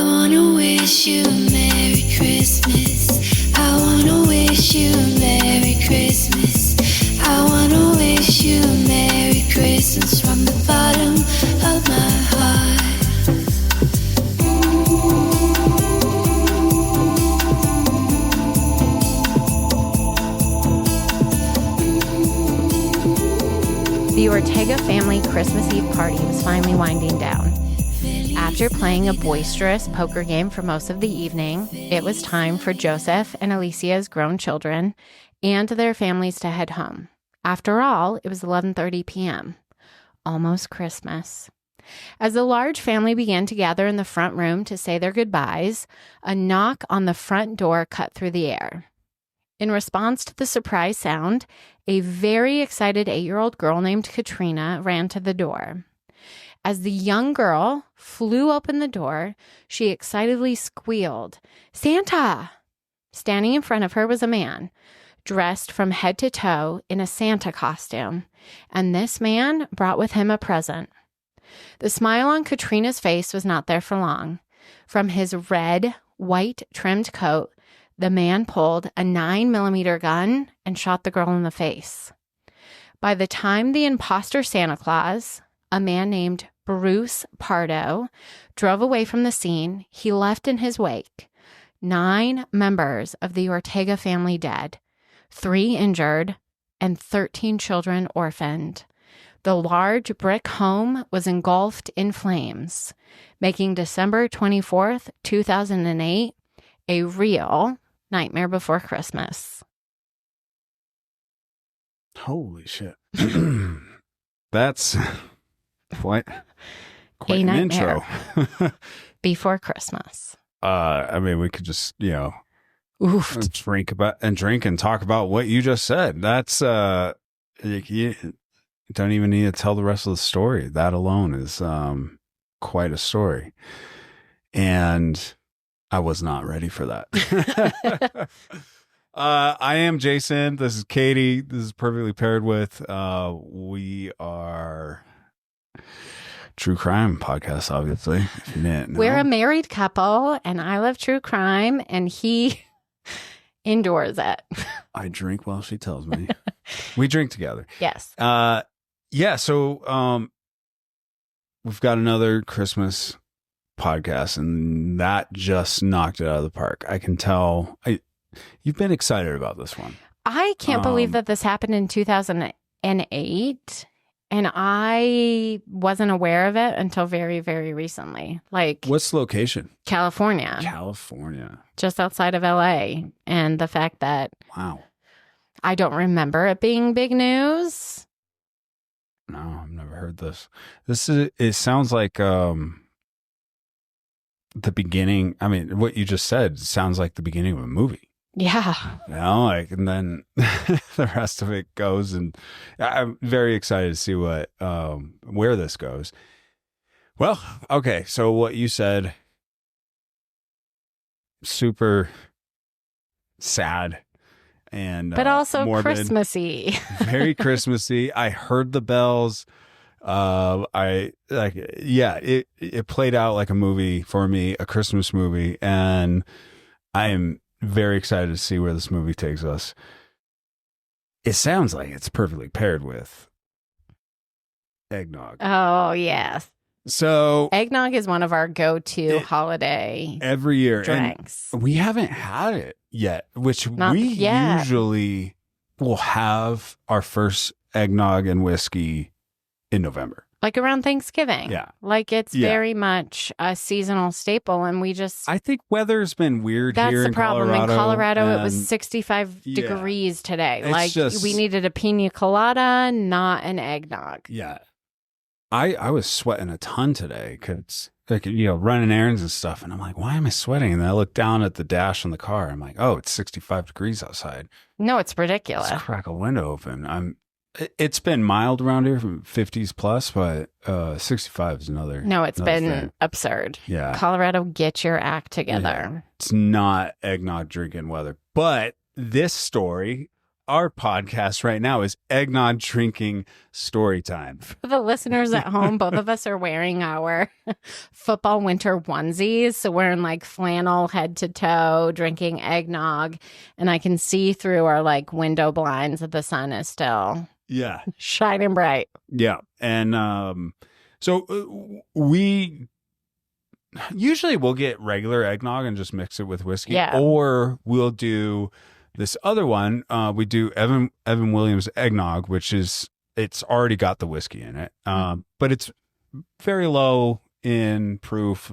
wanna wish you a Merry Christmas. I wanna wish you a Merry Christmas. I wanna wish you a Merry Christmas from the bottom of my heart. The Ortega family Christmas Eve party was finally winding down. After playing a boisterous poker game for most of the evening, it was time for Joseph and Alicia's grown children and their families to head home. After all, it was 11:30 p.m., almost Christmas. As the large family began to gather in the front room to say their goodbyes, a knock on the front door cut through the air. In response to the surprise sound, a very excited 8-year-old girl named Katrina ran to the door. As the young girl flew open the door, she excitedly squealed, "Santa!" Standing in front of her was a man, dressed from head to toe in a Santa costume, and this man brought with him a present. The smile on Katrina's face was not there for long. From his red, white-trimmed coat, the man pulled a 9mm gun and shot the girl in the face. By the time the imposter Santa Claus, a man named Bruce Pardo, drove away from the scene, he left in his wake 9 members of the Ortega family dead, 3 injured, and 13 children orphaned. The large brick home was engulfed in flames, making December 24th, 2008, a real Nightmare Before Christmas. Holy shit. That's quite an intro. Before Christmas. I mean, we could just, Oof. drink and talk about what you just said. That's, you don't even need to tell the rest of the story. That alone is quite a story. And I was not ready for that. I am Jason. This is Katie. This is Perfectly Paired With. We are true crime podcast, obviously. If you didn't know. We're a married couple, and I love true crime, and he endures it. I drink while she tells me. We drink together. Yes. Yeah. So we've got another Christmas podcast, and that just knocked it out of the park. I can tell. You've been excited about this one. I can't believe that this happened in 2008, and I wasn't aware of it until very, very recently. Like, what's the location? California. Just outside of LA. And the fact that wow, I don't remember it being big news. No, I've never heard this. It sounds like the beginning. I mean, what you just said sounds like the beginning of a movie. Yeah. And then the rest of it goes, and I'm very excited to see where this goes. Well, okay. So what you said, super sad and but also morbid, Christmassy. very Christmassy. I heard the bells. It played out like a movie for me, a Christmas movie, and I am very excited to see where this movie takes us. It sounds like it's perfectly paired with eggnog. Oh, yes. So eggnog is one of our go-to holiday every year drinks. And we haven't had it yet, which Not we yet. usually will have our first eggnog and whiskey in November. Like around Thanksgiving. Yeah. Like it's very much a seasonal staple, and we just... I think weather's been weird That's here the in problem. Colorado. In Colorado, it was and 65 degrees today. It's Like just- we needed a pina colada, not an eggnog. Yeah. I was sweating a ton today because, running errands and stuff. And I'm like, why am I sweating? And then I look down at the dash on the car. I'm like, oh, it's 65 degrees outside. No, it's ridiculous. Let's crack a window open. It's been mild around here from 50s plus, but 65 is another. No, it's been thing. absurd. Yeah. Colorado, get your act together. Yeah. It's not eggnog drinking weather. But this story, our podcast right now is Eggnog Drinking Story Time. For the listeners at home, both of us are wearing our football winter onesies. So we're in like flannel head to toe, drinking eggnog. And I can see through our like window blinds that the sun is still shining bright. Yeah. And we usually we'll get regular eggnog and just mix it with whiskey. Yeah. Or we'll do this other one. We do Evan Williams eggnog, which is, it's already got the whiskey in it. But it's very low in proof.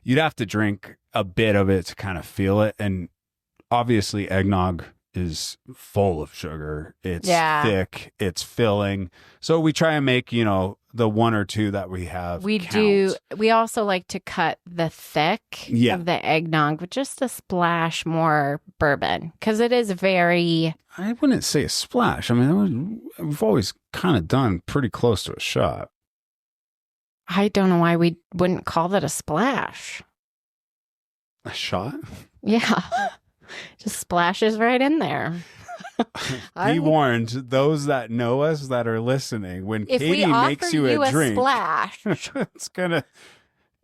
You'd have to drink a bit of it to kind of feel it. And obviously eggnog is full of sugar. It's thick, it's filling. So we try and make, the one or two that we have. We also like to cut the thick of the eggnog with just a splash more bourbon because it is very. I wouldn't say a splash. I mean, we've always kind of done pretty close to a shot. I don't know why we wouldn't call that a splash. A shot? Yeah. Just splashes right in there. Be warned, those that know us that are listening, when Katie makes you a drink, splash,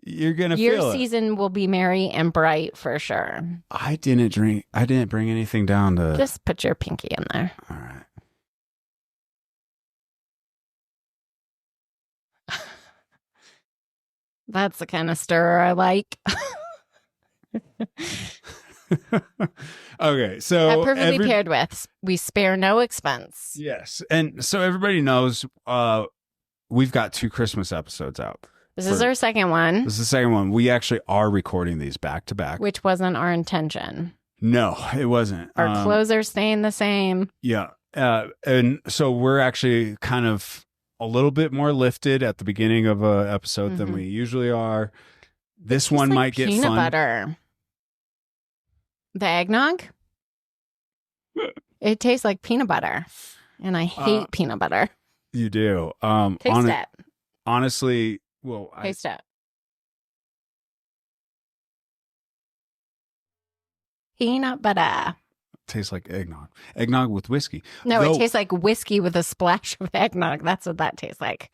you're gonna your feel season will be merry and bright for sure. I didn't bring anything down to. Just put your pinky in there. All right. That's the kind of stirrer I like. Okay, so that perfectly paired with, we spare no expense. Yes, and so everybody knows we've got 2 Christmas episodes out. This is our second one. This is the second one. We actually are recording these back to back, which wasn't our intention. No, it wasn't. Our clothes are staying the same. Yeah, and so we're actually kind of a little bit more lifted at the beginning of an episode than we usually are. This one like might get peanut fun. Butter. The eggnog? It tastes like peanut butter. And I hate peanut butter. You do. Taste it. Honestly, Taste it. Peanut butter. Tastes like eggnog. Eggnog with whiskey. No, it tastes like whiskey with a splash of eggnog. That's what that tastes like.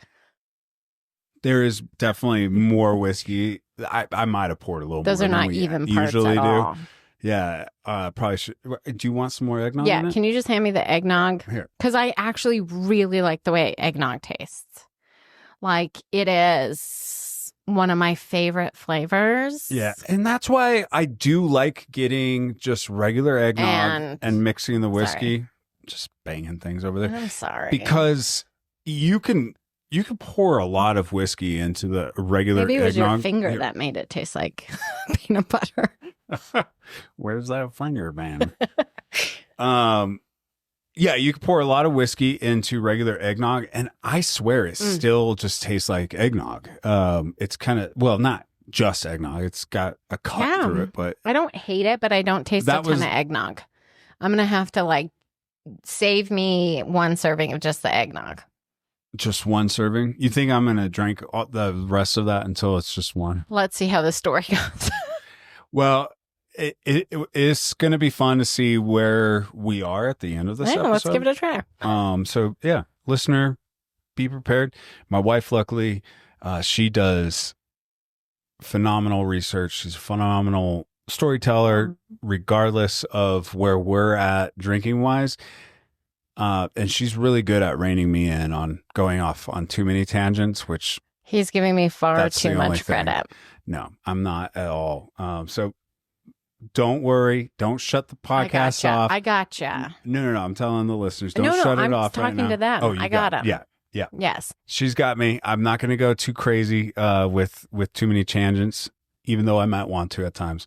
There is definitely more whiskey. I might have poured a little Those more. Those are not even parts usually at all. Yeah, probably should. Do you want some more eggnog? Yeah, can you just hand me the eggnog? Here. Because I actually really like the way eggnog tastes. Like, it is one of my favorite flavors. Yeah, and that's why I do like getting just regular eggnog and mixing the whiskey. Just banging things over there. I'm sorry. Because you can pour a lot of whiskey into the regular eggnog. Maybe it was your finger that made it taste like peanut butter. Where's that finger, man? Yeah, you can pour a lot of whiskey into regular eggnog, and I swear it still just tastes like eggnog. It's kind of, not just eggnog. It's got a cut through it, but I don't hate it, but I don't taste a ton of eggnog. I'm gonna have to save me one serving of just the eggnog. Just one serving? You think I'm gonna drink the rest of that until it's just one? Let's see how the story goes. Well, it's going to be fun to see where we are at the end of this episode. Let's give it a try. So yeah, listener, be prepared. My wife, luckily, she does phenomenal research. She's a phenomenal storyteller, regardless of where we're at drinking wise. And she's really good at reining me in on going off on too many tangents, which he's giving me far too much credit. No, I'm not at all. So don't worry. Don't shut the podcast off. I gotcha. No. I'm telling the listeners, don't shut it off right now. I'm talking to them. Oh, I got them. Yeah. Yes. She's got me. I'm not going to go too crazy with too many tangents, even though I might want to at times.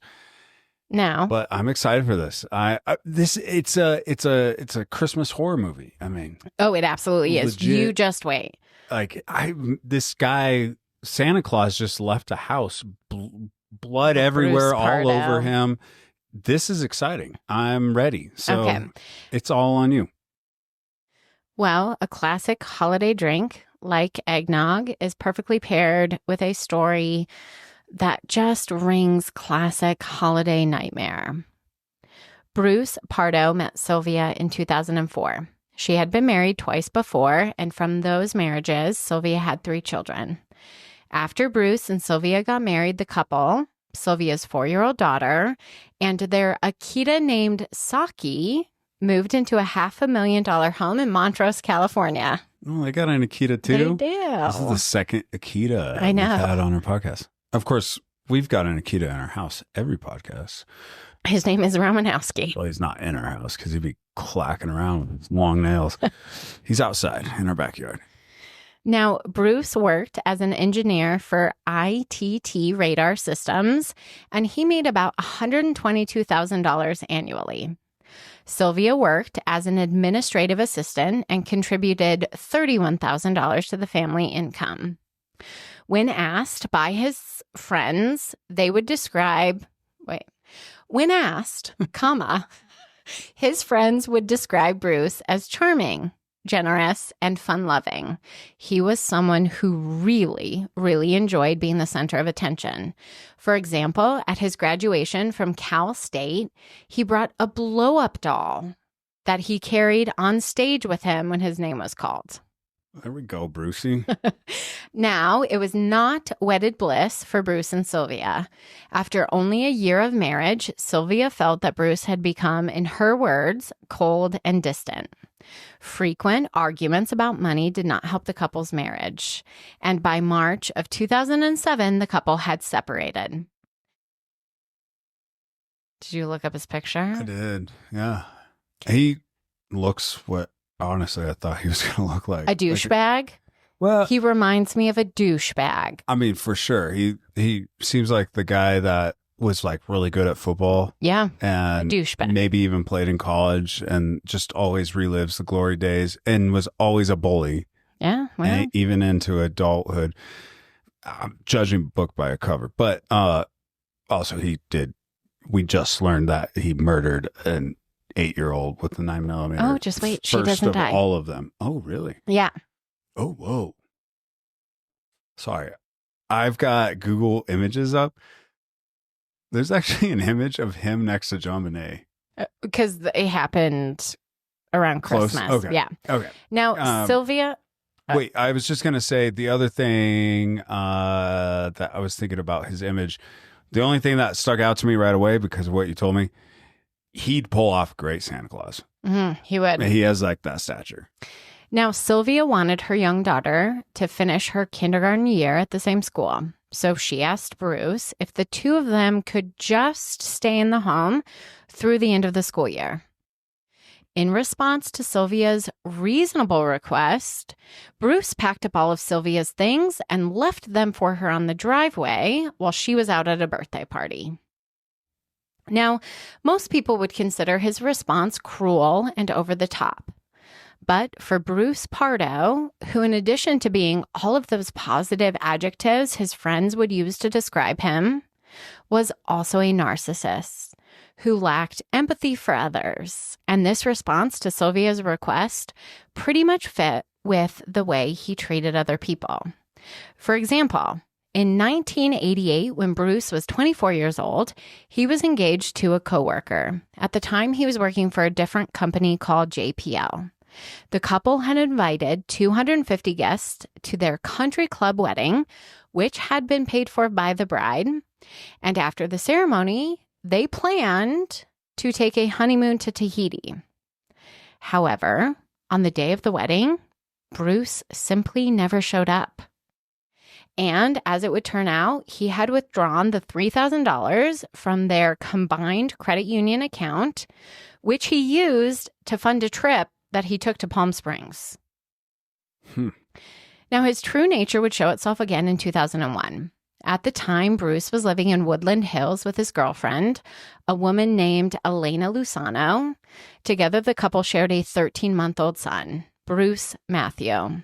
No. But I'm excited for this. It's a Christmas horror movie. I mean, oh, it absolutely is. Legit, you just wait. This guy, Santa Claus, just left a house, blood everywhere, all over him. This is exciting. I'm ready. So It's all on you. Well, a classic holiday drink like eggnog is perfectly paired with a story that just rings classic holiday nightmare. Bruce Pardo met Sylvia in 2004. She had been married twice before, and from those marriages, Sylvia had 3 children. After Bruce and Sylvia got married, the couple, Sylvia's 4-year-old daughter, and their Akita named Saki moved into a $500,000 home in Montrose, California. Oh, they got an Akita too? They do. This is the second Akita I know. we've had on our podcast. Of course, we've got an Akita in our house every podcast. His name is Romanowski. Well, he's not in our house because he'd be clacking around with his long nails. He's outside in our backyard. Now, Bruce worked as an engineer for ITT radar systems, and he made about $122,000 annually. Sylvia worked as an administrative assistant and contributed $31,000 to the family income. When asked by his friends, they would describe, his friends would describe Bruce as charming, generous, and fun-loving. He was someone who really, really enjoyed being the center of attention. For example, at his graduation from Cal State, he brought a blow-up doll that he carried on stage with him when his name was called. There we go, Brucey. Now, it was not wedded bliss for Bruce and Sylvia. After only a year of marriage, Sylvia felt that Bruce had become, in her words, cold and distant. Frequent arguments about money did not help the couple's marriage, and by March of 2007, the couple had separated. Did you look up his picture? I did, yeah. He looks what, honestly, I thought he was going to look like. A douchebag? Well, He reminds me of a douchebag. I mean, for sure. He seems like the guy that was like really good at football. Yeah, And douchebag. maybe even played in college and just always relives the glory days and was always a bully. Yeah, well, And even into adulthood. I'm judging book by a cover. But also we just learned that he murdered an 8-year-old with a 9mm. Oh, just wait. She First doesn't of die. all of them. Oh, really? Yeah. Oh, whoa. Sorry. I've got Google Images up. There's actually an image of him next to John Bonet. Because it happened around Close? Christmas. Okay. Yeah. Okay. Now, Sylvia. Wait, I was just going to say the other thing that I was thinking about his image. The only thing that stuck out to me right away because of what you told me, he'd pull off a great Santa Claus. He would. He has like that stature. Now, Sylvia wanted her young daughter to finish her kindergarten year at the same school. So she asked Bruce if the two of them could just stay in the home through the end of the school year. In response to Sylvia's reasonable request, Bruce packed up all of Sylvia's things and left them for her on the driveway while she was out at a birthday party. Now, most people would consider his response cruel and over the top. But for Bruce Pardo, who in addition to being all of those positive adjectives his friends would use to describe him, was also a narcissist who lacked empathy for others. And this response to Sylvia's request pretty much fit with the way he treated other people. For example, in 1988, when Bruce was 24 years old, he was engaged to a coworker. At the time, he was working for a different company called JPL. The couple had invited 250 guests to their country club wedding, which had been paid for by the bride. And after the ceremony, they planned to take a honeymoon to Tahiti. However, on the day of the wedding, Bruce simply never showed up. And as it would turn out, he had withdrawn the $3,000 from their combined credit union account, which he used to fund a trip that he took to Palm Springs. Now, his true nature would show itself again in 2001. At the time, Bruce was living in Woodland Hills with his girlfriend, a woman named Elena Lusano. Together, the couple shared a 13-month-old son, Bruce Matthew.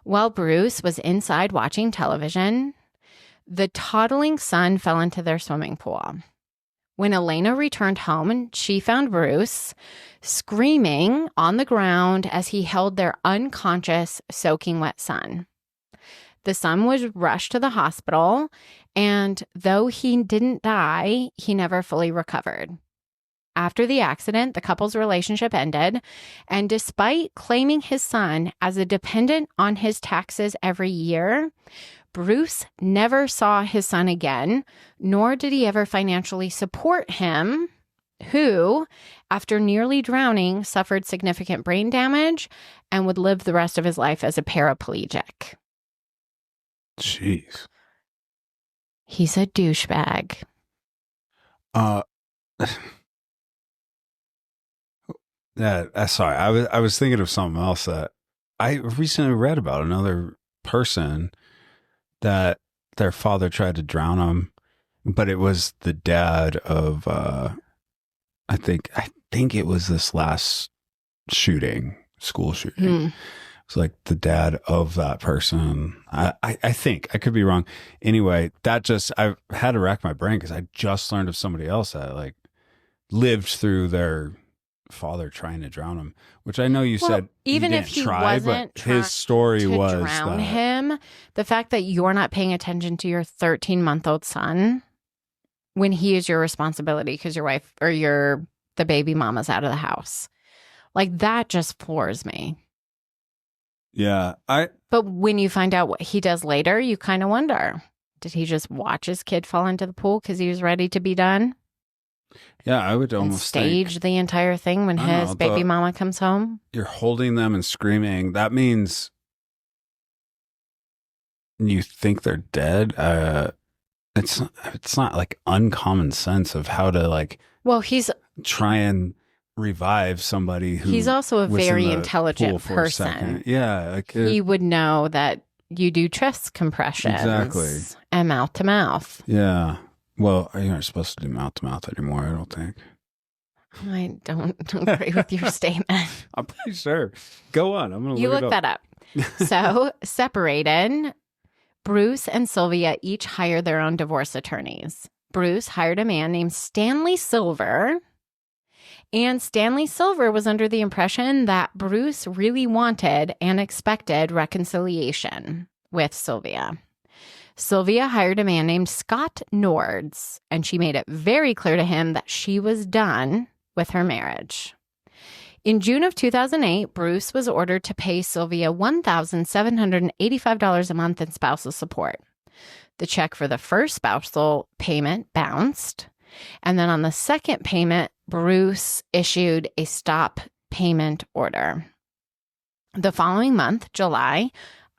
While Bruce was inside watching television, the toddling son fell into their swimming pool. When Elena returned home, she found Bruce screaming on the ground as he held their unconscious, soaking wet son. The son was rushed to the hospital, and though he didn't die, he never fully recovered. After the accident, the couple's relationship ended, and despite claiming his son as a dependent on his taxes every year, Bruce never saw his son again, nor did he ever financially support him, who, after nearly drowning, suffered significant brain damage and would live the rest of his life as a paraplegic. Jeez. He's a douchebag. Sorry. I was thinking of something else that I recently read about. Another person that their father tried to drown him, but it was the dad of I think it was this last school shooting. It's like the dad of that person. I think, I could be wrong. Anyway, I had to rack my brain because I just learned of somebody else that like lived through their father trying to drown him, which I know you said even if he wasn't but his story to was drown that him, the fact that you're not paying attention to your 13-month-old son when he is your responsibility because your wife or the baby mama's out of the house, like that just floors me. Yeah, But when you find out what he does later, you kind of wonder, did he just watch his kid fall into the pool because he was ready to be done? Yeah, I would And almost stage think, the entire thing when his baby mama comes home. You're holding them and screaming. That means you think they're dead. It's not like uncommon sense of how to like. Well, he's try and revive somebody who. He's also a was in very the intelligent pool for a person. second. Yeah, like He would know that you do chest compressions. Exactly. And mouth to mouth. Yeah. Well, you're not supposed to do mouth to mouth anymore, I don't think. I don't agree with your statement. I'm pretty sure. Go on. I'm going to You look look that up. So, separated, Bruce and Sylvia each hired their own divorce attorneys. Bruce hired a man named Stanley Silver, and Stanley Silver was under the impression that Bruce really wanted and expected reconciliation with Sylvia. Sylvia hired a man named Scott Nords, and she made it very clear to him that she was done with her marriage. In June of 2008, Bruce was ordered to pay Sylvia $1,785 a month in spousal support. The check for the first spousal payment bounced, and then on the second payment, Bruce issued a stop payment order. The following month, July,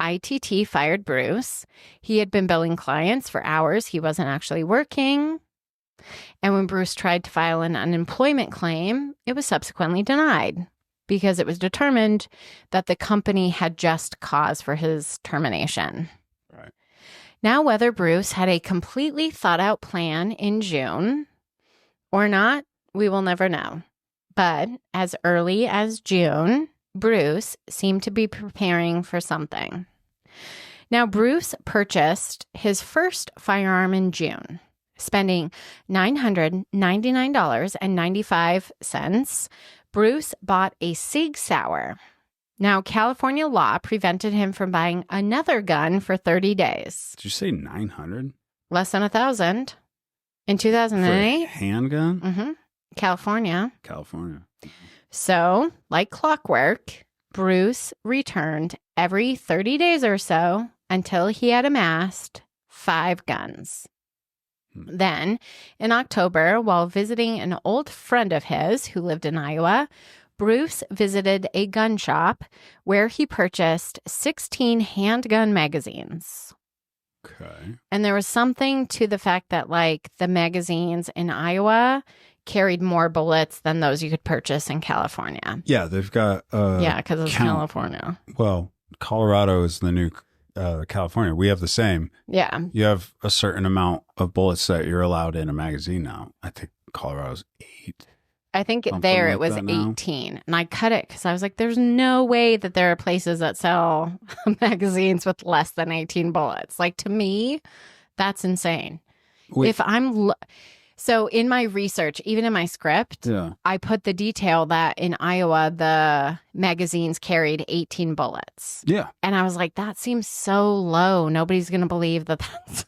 ITT fired Bruce. He had been billing clients for hours he wasn't actually working. And when Bruce tried to file an unemployment claim, it was subsequently denied because it was determined that the company had just cause for his termination. Right. Now, whether Bruce had a completely thought out plan in June or not, we will never know. But as early as June, Bruce seemed to be preparing for something. Now, Bruce purchased his first firearm in June, spending $999.95. Bruce bought a Sig Sauer. Now, California law prevented him from buying another gun for 30 days. Did you say 900? Less than 1,000 in 2008. Handgun? Mm-hmm. California. California. So, like clockwork, Bruce returned every 30 days or so until he had amassed 5 guns. Then, in October, while visiting an old friend of his who lived in Iowa, Bruce visited a gun shop where he purchased 16 handgun magazines. Okay. And there was something to the fact that, like, the magazines in Iowa carried more bullets than those you could purchase in California. Yeah, they've got... yeah, because it's California. Well, Colorado is the new California. We have the same. Yeah. You have a certain amount of bullets that you're allowed in a magazine now. I think Colorado's 8. I think Something there like it was that now. 18. And I cut it because I was like, there's no way that there are places that sell magazines with less than 18 bullets. Like, to me, that's insane. Wait. If I'm... So in my research, even in my script, Yeah. I put the detail that in Iowa, the magazines carried 18 bullets. Yeah. And I was like, that seems so low. Nobody's going to believe that that's...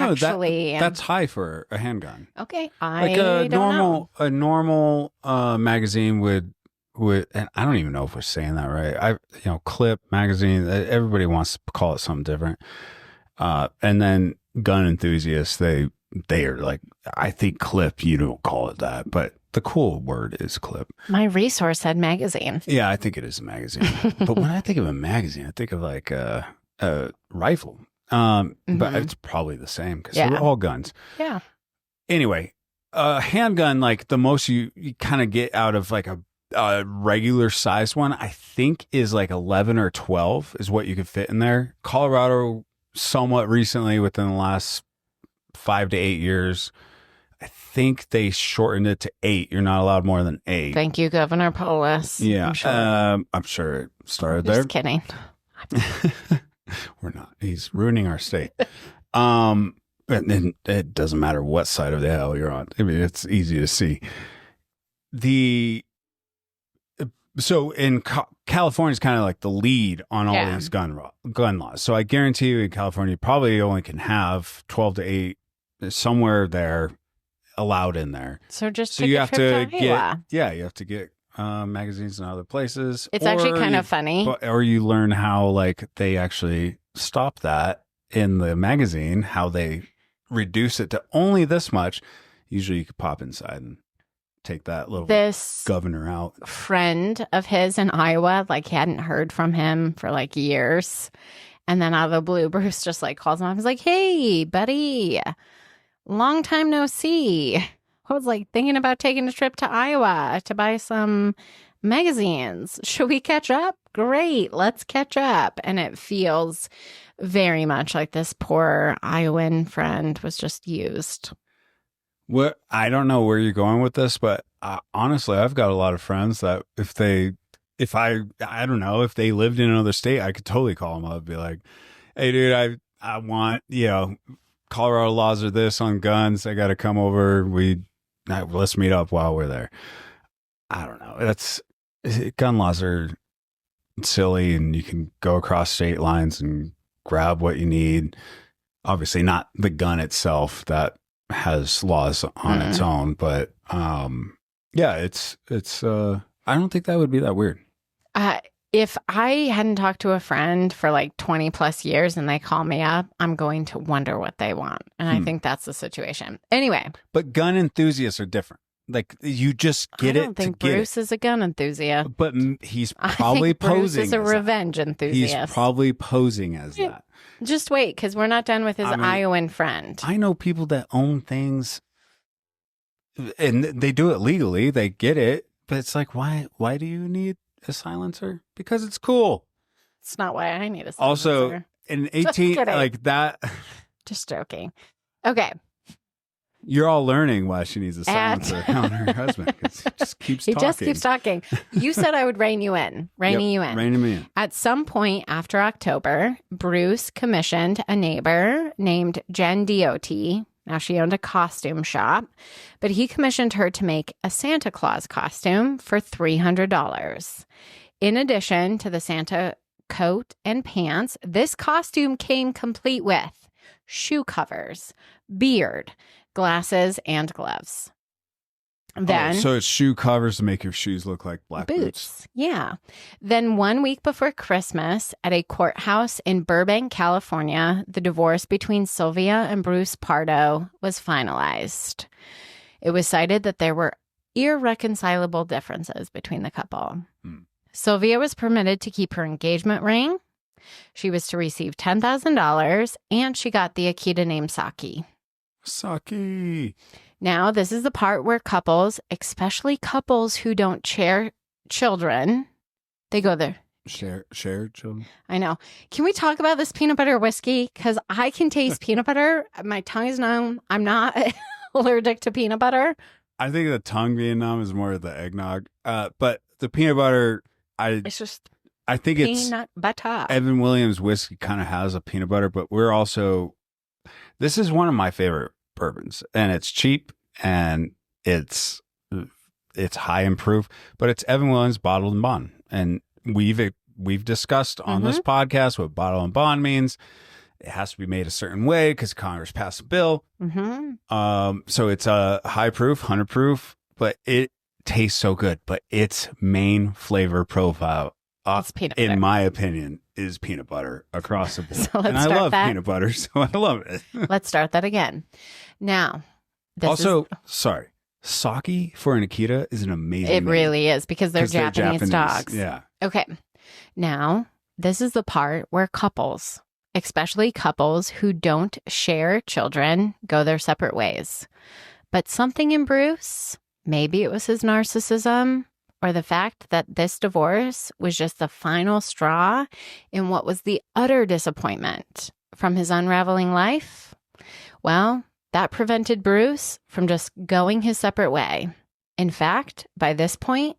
actually. That's high for a handgun. Okay, Like I don't know. a normal magazine would, and I don't even know if we're saying that right. Clip magazine. Everybody wants to call it something different. And then gun enthusiasts, they are like, I think clip. You don't call it that, but the cool word is clip. My resource said magazine. Yeah, I think it is a magazine. But when I think of a magazine, I think of like a rifle. But it's probably the same because they're all guns. Yeah. Anyway, a handgun, like the most you kind of get out of like a regular size one, I think is like 11 or 12 is what you could fit in there. Colorado, somewhat recently, within the last 5 to 8 years, I think they shortened it to 8. You're not allowed more than 8. Thank you, Governor Polis. Yeah, I'm sure it started there. Just kidding. We're not. He's ruining our state. And it doesn't matter what side of the hell you're on. I mean, it's easy to see. So in California is kind of like the lead on all these gun laws. So I guarantee you in California, you probably only can have 12 to 8 somewhere there allowed in there. So just so take you a have trip to Iowa. you have to get magazines in other places. It's actually kind of funny. Or you learn how like they actually stop that in the magazine, how they reduce it to only this much. Usually you could pop inside and take that little governor out. Friend of his in Iowa, like hadn't heard from him for like years. And then out of the blue, Bruce just like calls him up. He's like, hey, buddy, long time no see. I was like thinking about taking a trip to Iowa to buy some magazines. Should we catch up? Great, let's catch up. And it feels very much like this poor Iowan friend was just used. What I don't know where you're going with this, but honestly, I've got a lot of friends that if I don't know, if they lived in another state, I could totally call them up and be like, hey, dude, I want, Colorado laws are this on guns. I got to come over. Let's meet up while we're there. I don't know. Gun laws are silly and you can go across state lines and grab what you need. Obviously not the gun itself that has laws on its own, but it's I don't think that would be that weird. If I hadn't talked to a friend for like 20 plus years and they call me up, I'm going to wonder what they want. And I think that's the situation. Anyway. But gun enthusiasts are different. Like you just get it. I don't think Bruce is a gun enthusiast. But he's probably posing. Bruce is a revenge enthusiast. He's probably posing as that. Just wait, because we're not done with his Iowan friend. I know people that own things and they do it legally. They get it. But it's like, why do you need a silencer? Because it's cool. It's not why I need a silencer. Also, in 18, like that. Just joking. Okay. You're all learning why she needs a silencer on her husband. He just keeps talking. He just keeps talking. You said I would rein you in. Reining me in. At some point after October, Bruce commissioned a neighbor named Jen Dioti. Now, she owned a costume shop, but he commissioned her to make a Santa Claus costume for $300. In addition to the Santa coat and pants, this costume came complete with shoe covers, beard, glasses, and gloves. Then, so it's shoe covers to make your shoes look like black boots. Yeah. Then 1 week before Christmas, at a courthouse in Burbank, California, the divorce between Sylvia and Bruce Pardo was finalized. It was cited that there were irreconcilable differences between the couple. Sylvia was permitted to keep her engagement ring. She was to receive $10,000, and she got the Akita name Saki. Saki. Now, this is the part where couples, especially couples who don't share children, they go there. Share children? I know. Can we talk about this peanut butter whiskey? Because I can taste peanut butter. My tongue is numb. I'm not allergic to peanut butter. I think the tongue being numb is more of the eggnog. But the peanut butter, I think it's peanut butter. Evan Williams whiskey kind of has a peanut butter, but this is one of my favorite bourbons, and it's cheap and it's high in proof, but it's Evan Williams bottled and bond, and we've discussed on this podcast what bottle and bond means. it has to be made a certain way because Congress passed a bill. So it's a high proof, 100 proof, but it tastes so good. But its main flavor profile, It's peanut butter. in my opinion, is peanut butter across the board. So let's and I start love that. peanut butter, so I love it. Let's start that again. Now, sorry, Saki for an Akita is an amazing it name. really is because they're 'Cause they're Japanese dogs. Yeah. Okay. Now, this is the part where couples, especially couples who don't share children, go their separate ways. But something in Bruce, maybe it was his narcissism or the fact that this divorce was just the final straw in what was the utter disappointment from his unraveling life. Well, that prevented Bruce from just going his separate way. In fact, by this point,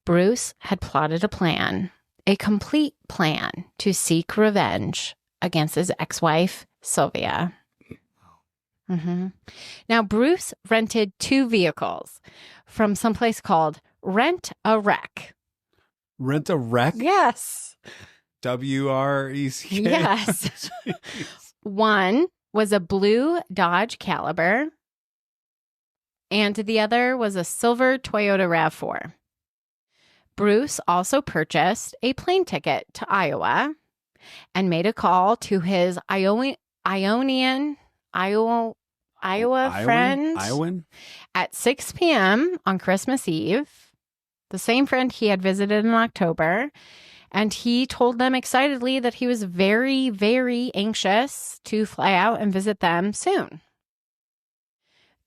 Bruce had plotted a plan, a complete plan to seek revenge against his ex-wife, Sylvia. Now, Bruce rented 2 vehicles from someplace called Rent a Wreck. Rent a Wreck? Yes. WRECK? Yes. One was a blue Dodge Caliber, and the other was a silver Toyota RAV4. Bruce also purchased a plane ticket to Iowa and made a call to his Iowa friend Iowan? at 6 p.m. on Christmas Eve, the same friend he had visited in October. And he told them excitedly that he was very, very anxious to fly out and visit them soon.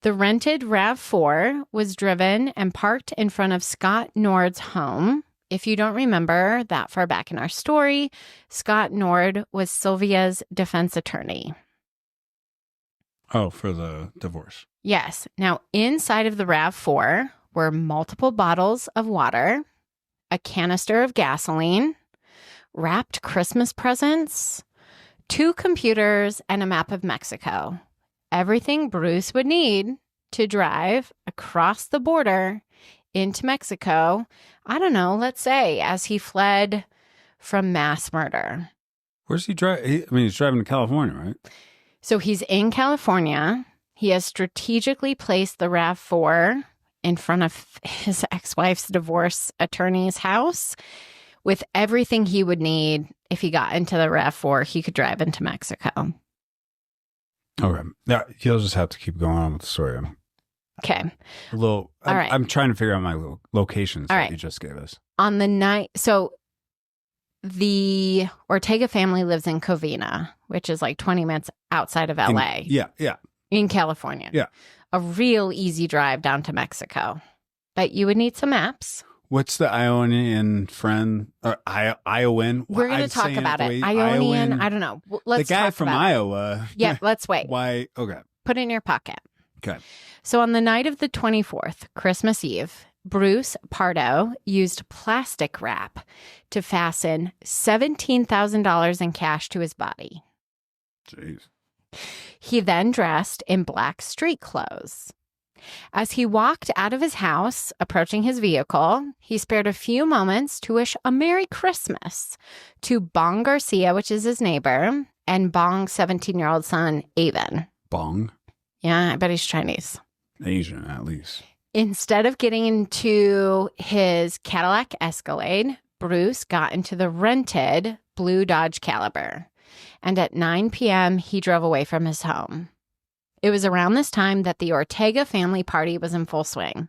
The rented RAV4 was driven and parked in front of Scott Nord's home. If you don't remember that far back in our story, Scott Nord was Sylvia's defense attorney. Oh, for the divorce. Yes. Now, inside of the RAV4 were multiple bottles of water, a canister of gasoline, wrapped Christmas presents, 2 computers, and a map of Mexico. Everything Bruce would need to drive across the border into Mexico, I don't know, let's say, as he fled from mass murder. Where's he driving? He's driving to California, right? So he's in California. He has strategically placed the RAV4 in front of his ex-wife's divorce attorney's house with everything he would need. If he got into the RAV4, he could drive into Mexico. Okay. Yeah, you'll just have to keep going on with the story. Okay. I'm trying to figure out my locations All that right. you just gave us. On the night, so the Ortega family lives in Covina, which is like 20 minutes outside of LA. Yeah. In California. Yeah. A real easy drive down to Mexico. But you would need some maps. What's the Ionian friend? Or Iowan? We're going to talk about it. Ionian, I don't know. Let's the guy talk from about it. Iowa. Yeah, let's wait. Why? Okay. Put it in your pocket. Okay. So on the night of the 24th, Christmas Eve, Bruce Pardo used plastic wrap to fasten $17,000 in cash to his body. Jeez. He then dressed in black street clothes. As he walked out of his house, approaching his vehicle, he spared a few moments to wish a Merry Christmas to Bong Garcia, which is his neighbor, and Bong's 17-year-old son, Avon. Bong? Yeah, I bet he's Chinese. Asian, at least. Instead of getting into his Cadillac Escalade, Bruce got into the rented blue Dodge Caliber. And at 9 p.m., he drove away from his home. It was around this time that the Ortega family party was in full swing.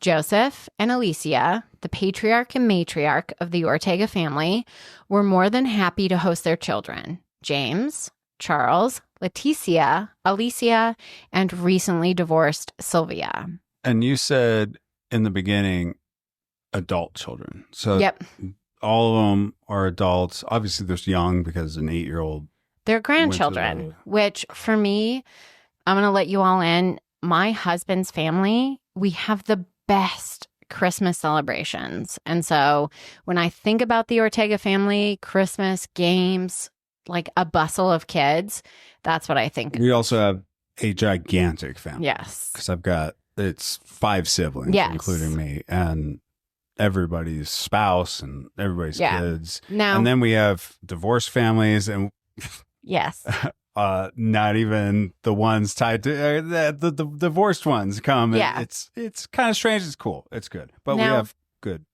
Joseph and Alicia, the patriarch and matriarch of the Ortega family, were more than happy to host their children, James, Charles, Leticia, Alicia, and recently divorced Sylvia. And you said in the beginning, adult children. So Yep. all of them are adults. Obviously, there's young because an 8-year-old. They're grandchildren, which for me, I'm going to let you all in. My husband's family, we have the best Christmas celebrations. And so when I think about the Ortega family, Christmas, games, like a bustle of kids, that's what I think. We also have a gigantic family. Yes. Because it's 5 siblings, Yes. including me, and everybody's spouse and everybody's Yeah. kids. Now, And then we have divorced families, and Yes. Not even the ones tied to the divorced ones come. Yeah. It's kind of strange. It's cool. It's good. But we Now, have good.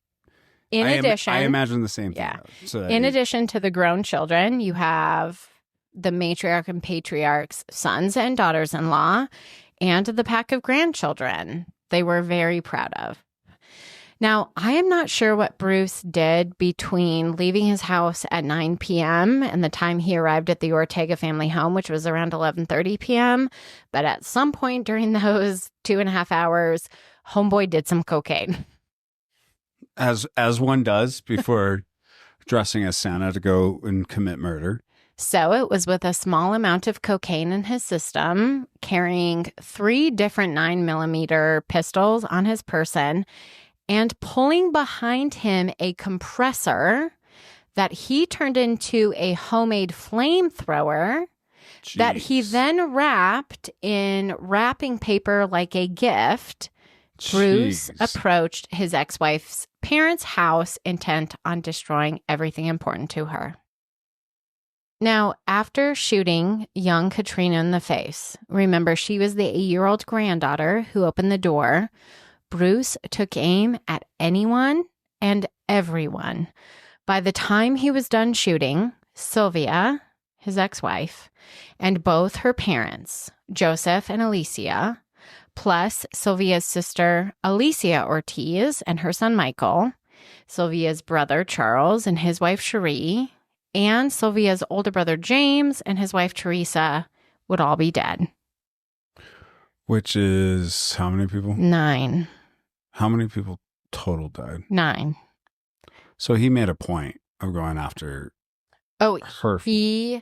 In addition, I imagine the same thing. Yeah. Though, so in addition to the grown children, you have the matriarch and patriarch's sons and daughters-in-law and the pack of grandchildren they were very proud of. Now, I am not sure what Bruce did between leaving his house at 9 p.m. and the time he arrived at the Ortega family home, which was around 11:30 p.m. But at some point during those 2.5 hours, homeboy did some cocaine. As one does before dressing as Santa to go and commit murder. So it was with a small amount of cocaine in his system, carrying 3 different 9mm pistols on his person, and pulling behind him a compressor that he turned into a homemade flamethrower that he then wrapped in wrapping paper like a gift. Bruce approached his ex-wife's parents' house intent on destroying everything important to her. Now, after shooting young Katrina in the face, remember she was the 8-year-old granddaughter who opened the door, Bruce took aim at anyone and everyone. By the time he was done shooting, Sylvia, his ex-wife, and both her parents, Joseph and Alicia, plus Sylvia's sister, Alicia Ortiz, and her son, Michael, Sylvia's brother, Charles, and his wife, Cherie, and Sylvia's older brother, James, and his wife, Teresa, would all be dead. Which is how many people? 9. How many people total died? 9. So he made a point of going after her. Because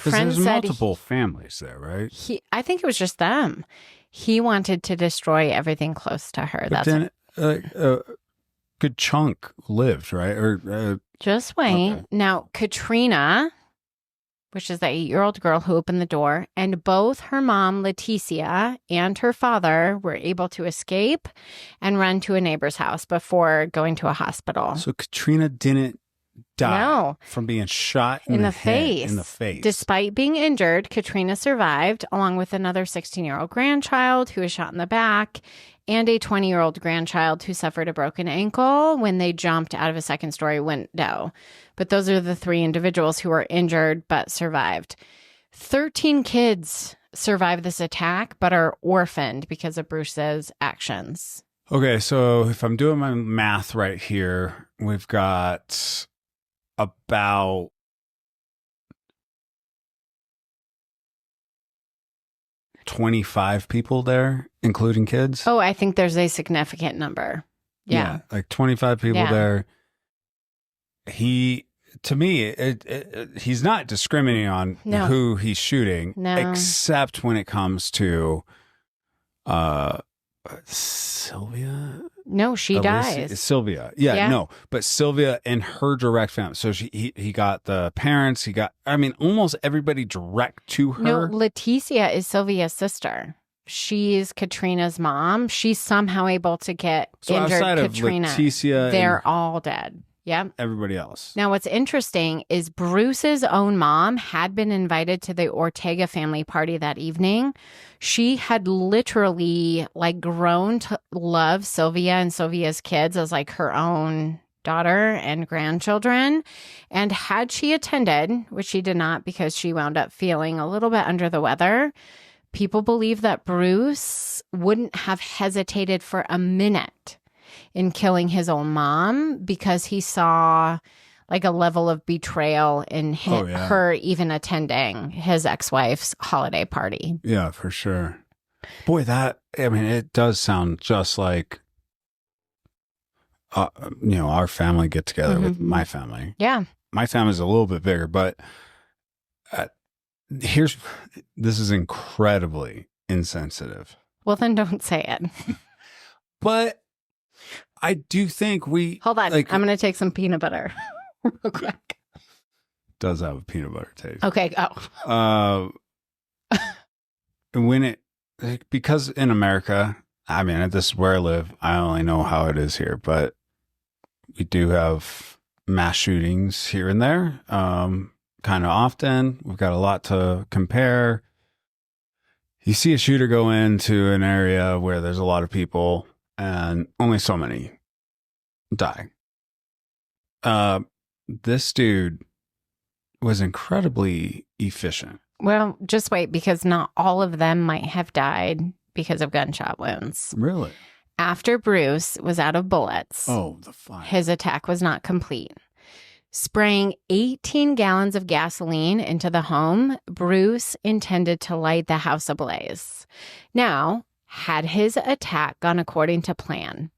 there's multiple families there, right? I think it was just them. He wanted to destroy everything close to her. But then a good chunk lived, right? Or just wait. Okay. Now, Katrina, which is the 8-year-old girl who opened the door, and both her mom, Leticia, and her father were able to escape and run to a neighbor's house before going to a hospital. So Katrina didn't die No. from being shot in the face. In the face. Despite being injured, Katrina survived, along with another 16-year-old grandchild who was shot in the back and a 20-year-old grandchild who suffered a broken ankle when they jumped out of a second-story window. But those are the 3 individuals who were injured but survived. 13 kids survived this attack but are orphaned because of Bruce's actions. Okay, so if I'm doing my math right here, we've got about 25 people there, including kids. Oh, I think there's a significant number. Yeah. Like 25 people there. To me, he's not discriminating on who he's shooting, except when it comes to Sylvia. No, she dies. Sylvia. Yeah, no. But Sylvia and her direct family. So he got the parents. He got, almost everybody direct to her. No, Leticia is Sylvia's sister. She's Katrina's mom. She's somehow able to get injured outside Katrina. Of Leticia, they're all dead. Yep. Everybody else. Now, what's interesting is Bruce's own mom had been invited to the Ortega family party that evening. She had literally grown to love Sylvia and Sylvia's kids as her own daughter and grandchildren. And had she attended, which she did not because she wound up feeling a little bit under the weather, people believe that Bruce wouldn't have hesitated for a minute in killing his own mom because he saw a level of betrayal in her even attending his ex-wife's holiday party. Yeah, for sure. Boy, it does sound just like, our family get together with my family. Yeah. My family's a little bit bigger, but this is incredibly insensitive. Well, then don't say it. But I do think we... Hold on. I'm going to take some peanut butter real quick. Does have a peanut butter taste. Okay, go. Because in America, this is where I live. I only know how it is here, but we do have mass shootings here and there. kind of often. We've got a lot to compare. You see a shooter go into an area where there's a lot of people and only so many die. This dude was incredibly efficient. Well, just wait, because not all of them might have died because of gunshot wounds. Really? After Bruce was out of bullets, the fire. his attack was not complete. Spraying 18 gallons of gasoline into the home, Bruce intended to light the house ablaze. Now, had his attack gone according to plan?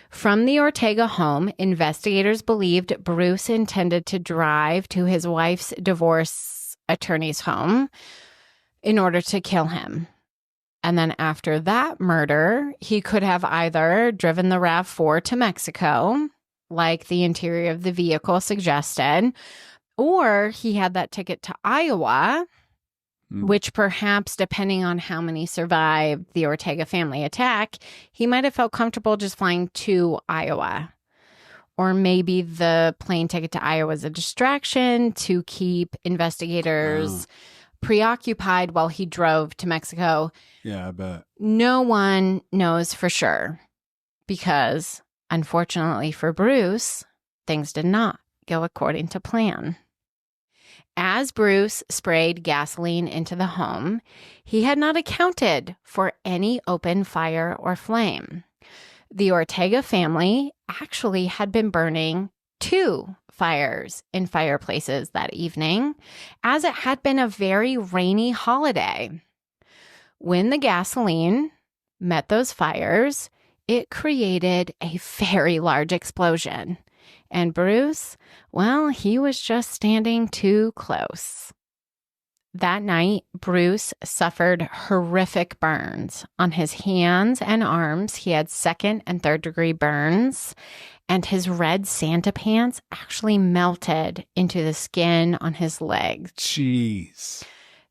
From the Ortega home, investigators believed Bruce intended to drive to his wife's divorce attorney's home in order to kill him. And then after that murder, he could have either driven the RAV4 to Mexico, like the interior of the vehicle suggested, or he had that ticket to Iowa, which perhaps, depending on how many survived the Ortega family attack, he might have felt comfortable just flying to Iowa. Or maybe the plane ticket to Iowa was a distraction to keep investigators preoccupied while he drove to Mexico. Yeah, I bet. No one knows for sure because, unfortunately for Bruce, things did not go according to plan. As Bruce sprayed gasoline into the home, he had not accounted for any open fire or flame. The Ortega family actually had been burning 2 fires in fireplaces that evening, as it had been a very rainy holiday. When the gasoline met those fires, it created a very large explosion. And Bruce, well, he was just standing too close. That night, Bruce suffered horrific burns on his hands and arms. He had 2nd and 3rd degree burns, and his red Santa pants actually melted into the skin on his legs. Jeez.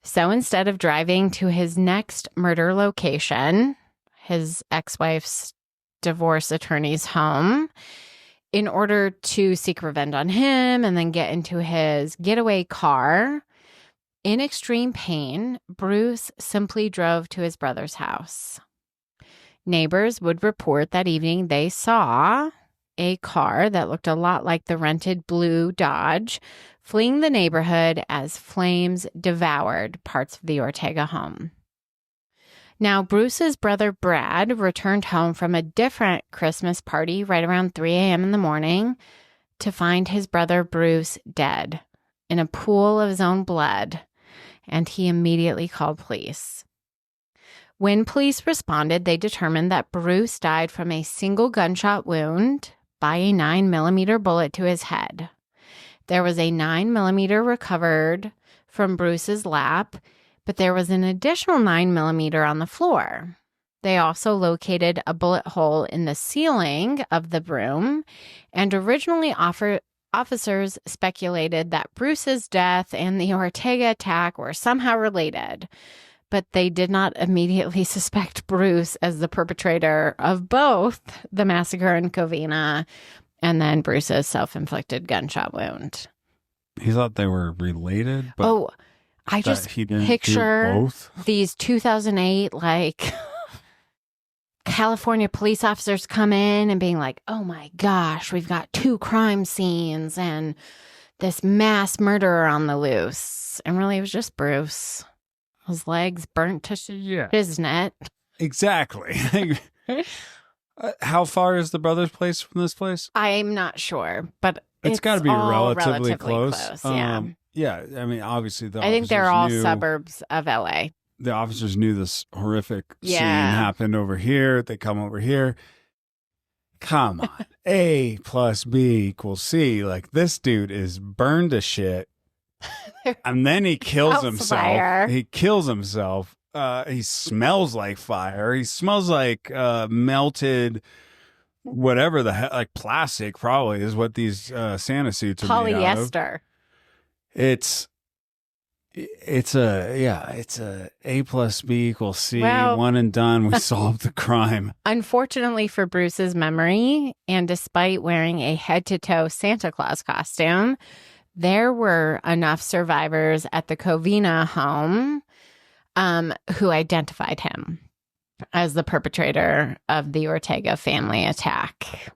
So instead of driving to his next murder location, his ex-wife's divorce attorney's home, in order to seek revenge on him and then get into his getaway car, in extreme pain, Bruce simply drove to his brother's house. Neighbors would report that evening they saw a car that looked a lot like the rented blue Dodge fleeing the neighborhood as flames devoured parts of the Ortega home. Now, Bruce's brother Brad returned home from a different Christmas party right around 3 a.m. in the morning to find his brother Bruce dead in a pool of his own blood, and he immediately called police. When police responded, they determined that Bruce died from a single gunshot wound by a 9mm bullet to his head. There was a 9mm recovered from Bruce's lap, but there was an additional 9mm on the floor. They also located a bullet hole in the ceiling of the room, and originally officers speculated that Bruce's death and the Ortega attack were somehow related, but they did not immediately suspect Bruce as the perpetrator of both the massacre in Covina and then Bruce's self-inflicted gunshot wound. He thought they were related, but I just he didn't picture do both. These 2008 California police officers come in and being like, oh my gosh, we've got 2 crime scenes and this mass murderer on the loose. And really, it was just Bruce. His legs burnt to shiznit. Exactly. How far is the brother's place from this place? I'm not sure, but it's got to be all relatively close. Yeah. Yeah, I mean, obviously, I think they're all suburbs of LA. The officers knew this horrific scene happened over here. They come over here. Come on. A plus B equals C. Like, this dude is burned to shit. And then he kills himself. Fire. He kills himself. He smells like fire. He smells like melted whatever the heck, like plastic probably is what these Santa suits are made out of. Polyester. It's a A plus B equals C. Well, one and done. We solved the crime. Unfortunately for Bruce's memory, and despite wearing a head-to-toe Santa Claus costume, There were enough survivors at the Covina home who identified him as the perpetrator of the Ortega family attack.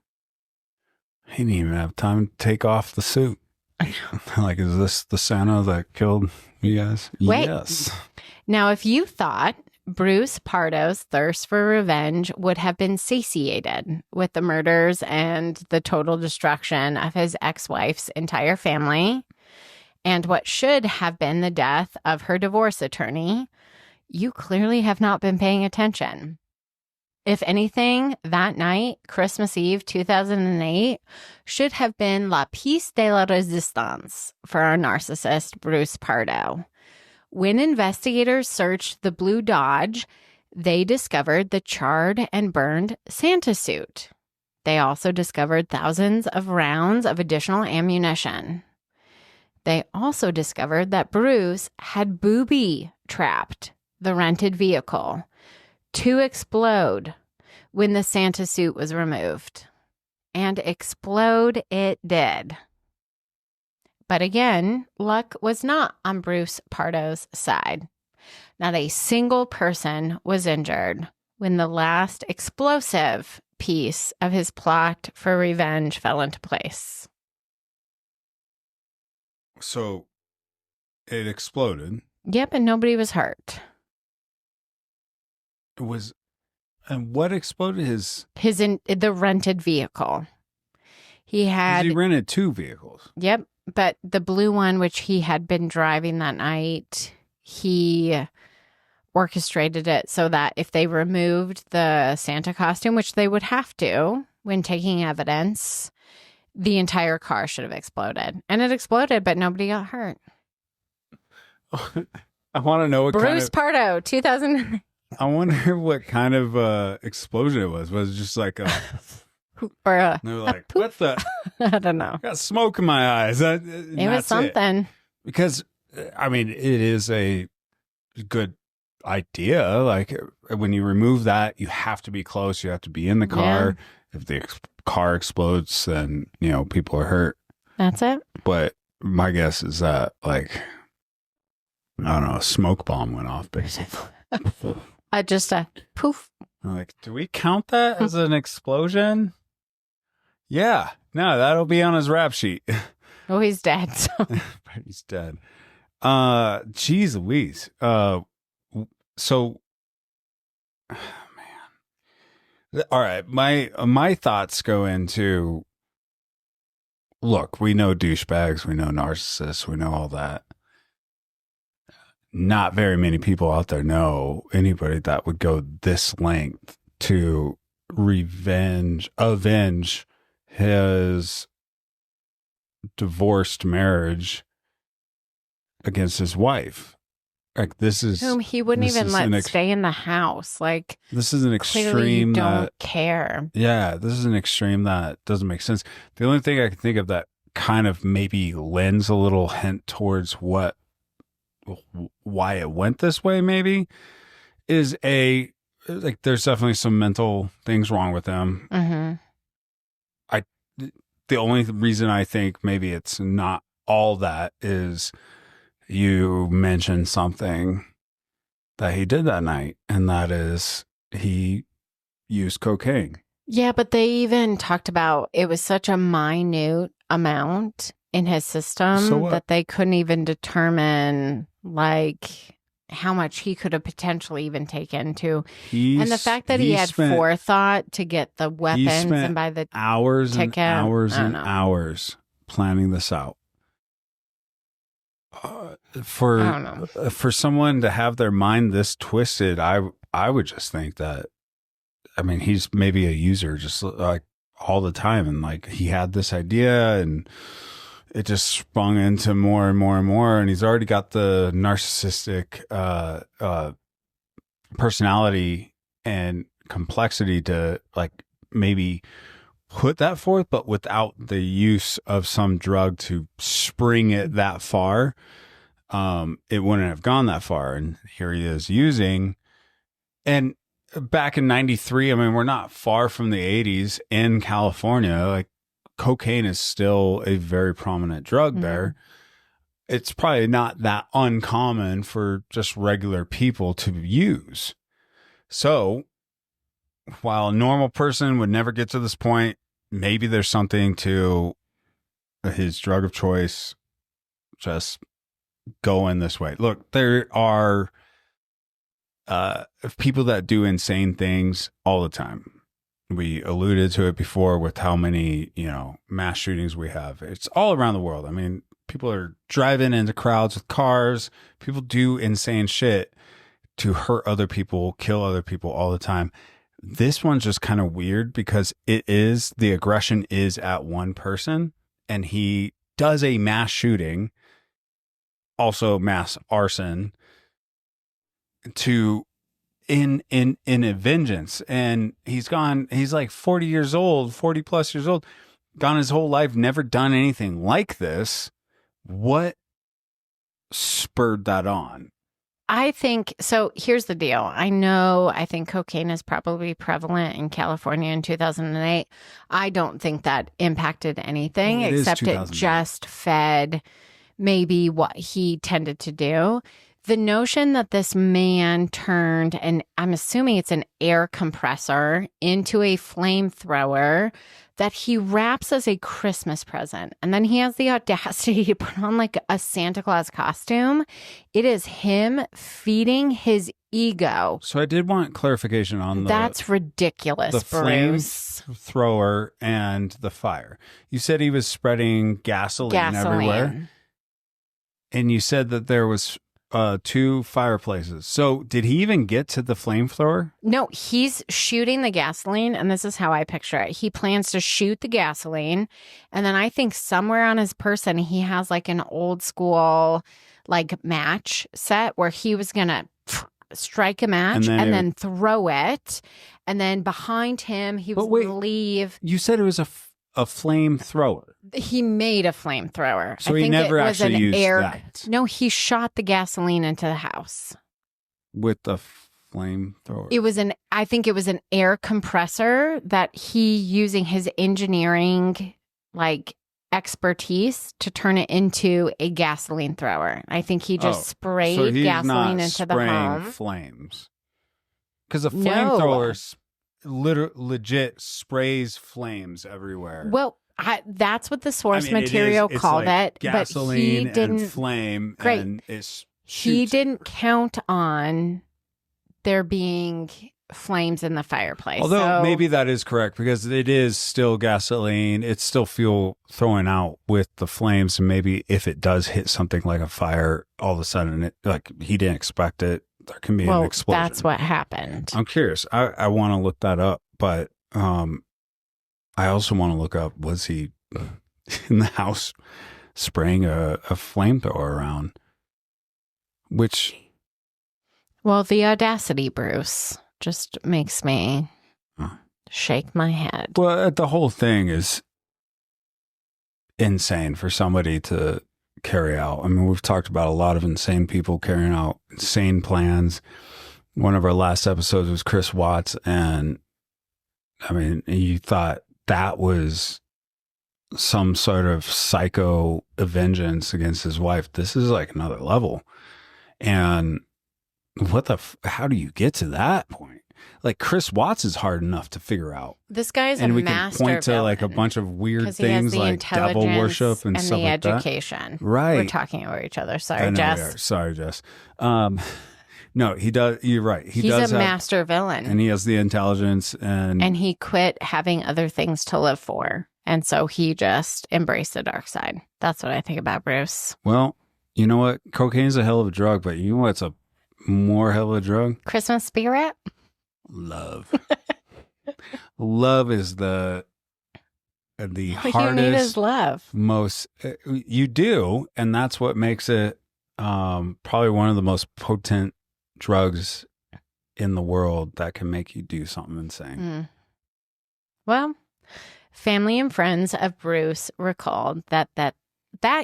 He didn't even have time to take off the suit. Like, is this the Santa that killed you guys? Wait. Yes. Now, if you thought Bruce Pardo's thirst for revenge would have been satiated with the murders and the total destruction of his ex-wife's entire family and what should have been the death of her divorce attorney, you clearly have not been paying attention. If anything, that night, Christmas Eve 2008, should have been la pièce de la résistance for our narcissist, Bruce Pardo. When investigators searched the blue Dodge, they discovered the charred and burned Santa suit. They also discovered thousands of rounds of additional ammunition. They also discovered that Bruce had booby-trapped the rented vehicle to explode when the Santa suit was removed. And explode it did. But again, luck was not on Bruce Pardo's side. Not a single person was injured when the last explosive piece of his plot for revenge fell into place. So it exploded. Yep, and nobody was hurt. It was, and what exploded? The rented vehicle. He rented two vehicles. Yep, but the blue one, which he had been driving that night, he orchestrated it so that if they removed the Santa costume, which they would have to when taking evidence, the entire car should have exploded. And it exploded, but nobody got hurt. I want to know what Bruce Pardo, 2000. I wonder what kind of explosion it was. Was it just like a... or they were like, what the... I don't know. I got smoke in my eyes. It was something. Because, I mean, it is a good idea. Like, when you remove that, you have to be close. You have to be in the car. Yeah. If the car explodes, then, people are hurt. That's it. But my guess is that, like, I don't know, a smoke bomb went off, basically. Just a poof. Like, do we count that as an explosion? Yeah. No, that'll be on his rap sheet. Oh, he's dead. He's dead. Geez Louise. So, man. All right. My thoughts go into, look, we know douchebags, we know narcissists, we know all that. Not very many people out there know anybody that would go this length to avenge his divorced marriage against his wife. Like, this is whom he wouldn't even let stay in the house. Like, this is an extreme clearly you don't that care. Yeah, this is an extreme that doesn't make sense. The only thing I can think of that kind of maybe lends a little hint towards why it went this way maybe is there's definitely some mental things wrong with him. Mm-hmm. The only reason I think maybe it's not all that is you mentioned something that he did that night, and that is he used cocaine. Yeah, but they even talked about it was such a minute amount in his system that they couldn't even determine like how much he could have potentially even taken to. And the fact that he had forethought to get the weapons and buy the hours ticket, and hours and hours planning this out. For someone to have their mind this twisted, I would just think that, I mean, he's maybe a user just like all the time, and like he had this idea and it just sprung into more and more and more, and he's already got the narcissistic personality and complexity to like maybe put that forth, but without the use of some drug to spring it that far, it wouldn't have gone that far. And here he is using. And back in 93, I mean, we're not far from the 80s in California. Like, cocaine is still a very prominent drug there. It's probably not that uncommon for just regular people to use. So while a normal person would never get to this point, maybe there's something to his drug of choice just going this way. Look, there are people that do insane things all the time. We alluded to it before with how many, mass shootings we have. It's all around the world. I mean, people are driving into crowds with cars. People do insane shit to hurt other people, kill other people all the time. This one's just kind of weird because the aggression is at one person, and he does a mass shooting, also mass arson, in a vengeance. And he's like 40 plus years old, gone his whole life, never done anything like this. What spurred that on? I think, so here's the deal. I think cocaine is probably prevalent in California in 2008. I don't think that impacted anything, except it just fed maybe what he tended to do. The notion that this man turned, and I'm assuming it's an air compressor, into a flamethrower that he wraps as a Christmas present. And then he has the audacity to put on like a Santa Claus costume. It is him feeding his ego. So I did want clarification on that's ridiculous, the flamethrower and the fire. You said he was spreading gasoline everywhere. And you said that there was 2 fireplaces. So did he even get to the flamethrower? No, he's shooting the gasoline, and this is how I picture it. He plans to shoot the gasoline, and then I think somewhere on his person he has like an old school like match set where he was gonna strike a match and then throw it, and then behind him he was gonna leave. You said it was a flamethrower. He made a flamethrower. So he never actually used that. No, he shot the gasoline into the house with the flamethrower. I think it was an air compressor that he, using his engineering like expertise, to turn it into a gasoline thrower. I think he just sprayed gasoline into the home. Flames, because a flamethrower legit sprays flames everywhere. Well, that's what the source material called it. Gasoline but he didn't, and flame. Great. And he didn't count on there being flames in the fireplace. Although maybe that is correct, because it is still gasoline. It's still fuel throwing out with the flames. And maybe if it does hit something like a fire, all of a sudden, he didn't expect it, there can be an explosion. That's what happened. I'm curious. I want to look that up, but I also want to look up, was he in the house spraying a flamethrower around? Well, the audacity, Bruce, just makes me shake my head. Well, the whole thing is insane for somebody to carry out. I mean, we've talked about a lot of insane people carrying out insane plans. One of our last episodes was Chris Watts, and I mean, you thought that was some sort of psycho vengeance against his wife. This is like another level. And how do you get to that point? Like, Chris Watts is hard enough to figure out. This guy's and a we master can point to like a bunch of weird things like devil worship and stuff like that. And the education. Right. We're talking over each other. Sorry, Jess. Sorry, Jess. No, he does. You're right. He's a master villain. And he has the intelligence. And he quit having other things to live for. And so he just embraced the dark side. That's what I think about Bruce. Well, you know what? Cocaine's a hell of a drug, but you know what's a more hell of a drug? Christmas spirit? Love. Love is the hardest. You need is love. Most you do, and that's what makes it probably one of the most potent drugs in the world that can make you do something insane. Well, family and friends of Bruce recalled that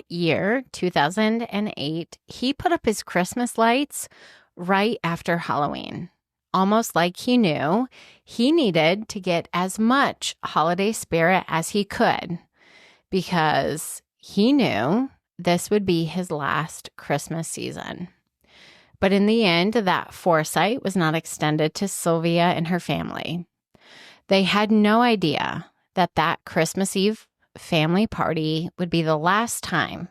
year, 2008, he put up his Christmas lights right after Halloween, almost like he knew he needed to get as much holiday spirit as he could. because he knew this would be his last Christmas season. But in the end, that foresight was not extended to Sylvia and her family. They had no idea that that Christmas Eve family party would be the last time